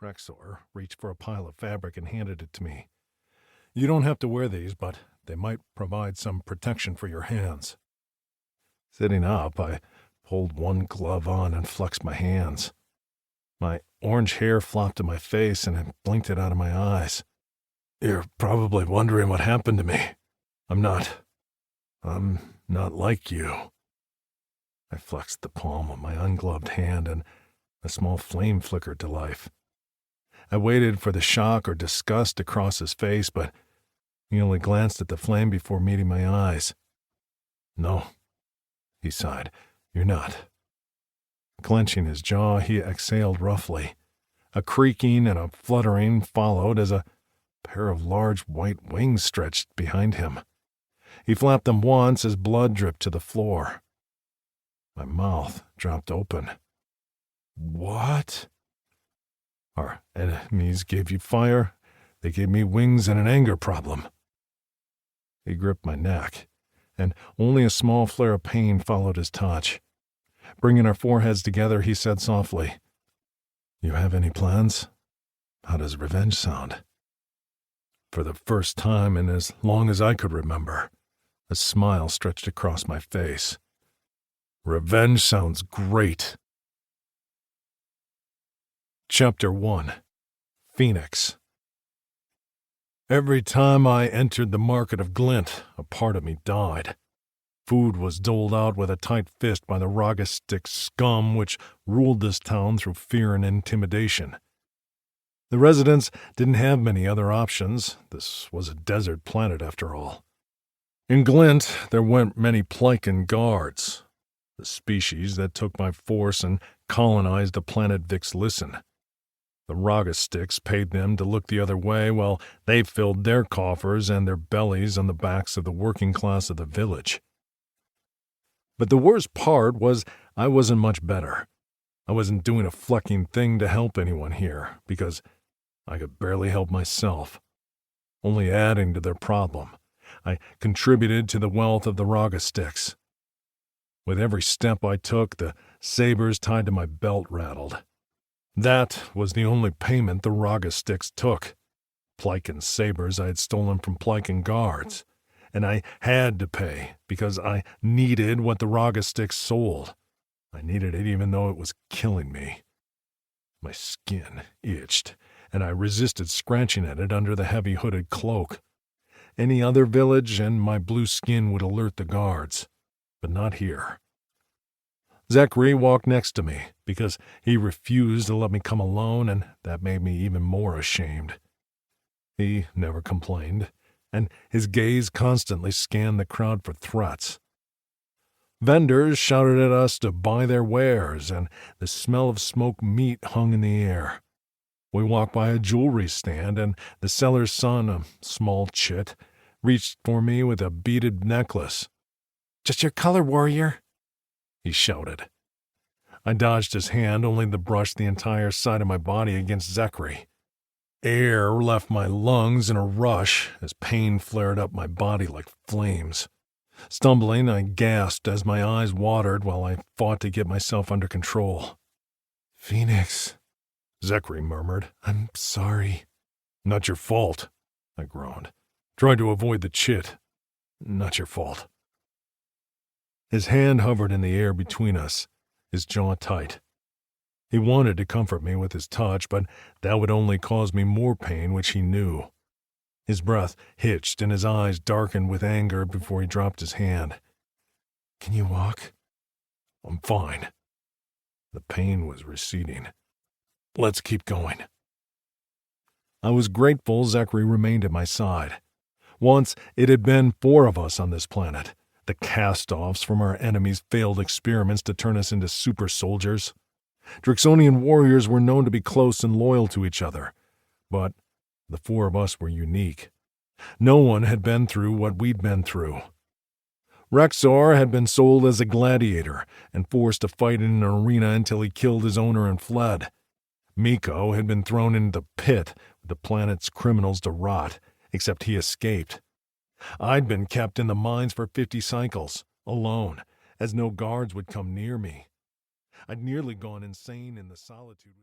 Rexor reached for a pile of fabric and handed it to me. You don't have to wear these, but they might provide some protection for your hands. Sitting up, I pulled one glove on and flexed my hands. My orange hair flopped to my face and it blinked it out of my eyes. You're probably wondering what happened to me. I'm not like you. I flexed the palm of my ungloved hand and a small flame flickered to life. I waited for the shock or disgust to cross his face, but he only glanced at the flame before meeting my eyes. No, he sighed. You're not. Clenching his jaw, he exhaled roughly. A creaking and a fluttering followed as a pair of large white wings stretched behind him. He flapped them once as blood dripped to the floor. My mouth dropped open. What? Our enemies gave you fire. They gave me wings and an anger problem. He gripped my neck, and only a small flare of pain followed his touch. Bringing our foreheads together, he said softly, You have any plans? How does revenge sound? For the first time in as long as I could remember, a smile stretched across my face. Revenge sounds great. Chapter 1. Fenix. Every time I entered the market of Glint, a part of me died. Food was doled out with a tight fist by the Rogastic scum which ruled this town through fear and intimidation. The residents didn't have many other options. This was a desert planet after all. In Glint, there weren't many Plycan guards, the species that took by force and colonized the planet Vix Listen. The Rogastics paid them to look the other way while they filled their coffers and their bellies on the backs of the working class of the village. But the worst part was I wasn't much better. I wasn't doing a flecking thing to help anyone here, because I could barely help myself, only adding to their problem. I contributed to the wealth of the Rogastics. With every step I took, the sabers tied to my belt rattled. That was the only payment the Rogastics took. Plycan sabers I had stolen from Plycan guards, and I had to pay because I needed what the Rogastics sold. I needed it even though it was killing me. My skin itched, and I resisted scratching at it under the heavy hooded cloak. Any other village and my blue skin would alert the guards, but not here. Zachary walked next to me because he refused to let me come alone, and that made me even more ashamed. He never complained, and his gaze constantly scanned the crowd for threats. Vendors shouted at us to buy their wares, and the smell of smoked meat hung in the air. We walked by a jewelry stand, and the seller's son, a small chit, reached for me with a beaded necklace. "Just your color, warrior," he shouted. I dodged his hand only to brush the entire side of my body against Zachary. Air left my lungs in a rush as pain flared up my body like flames. Stumbling, I gasped as my eyes watered while I fought to get myself under control. "Fenix," Zachary murmured. "I'm sorry." "Not your fault," I groaned. "Tried to avoid the chit. Not your fault." His hand hovered in the air between us, his jaw tight. He wanted to comfort me with his touch, but that would only cause me more pain, which he knew. His breath hitched and his eyes darkened with anger before he dropped his hand. "Can you walk?" "I'm fine." The pain was receding. "Let's keep going." I was grateful Zachary remained at my side. Once it had been 4 of us on this planet, the cast-offs from our enemies' failed experiments to turn us into super soldiers. Drixonian warriors were known to be close and loyal to each other, but the 4 of us were unique. No one had been through what we'd been through. Rexor had been sold as a gladiator and forced to fight in an arena until he killed his owner and fled. Miko had been thrown into the pit with the planet's criminals to rot, except he escaped. I'd been kept in the mines for 50 cycles, alone, as no guards would come near me. I'd nearly gone insane in the solitude.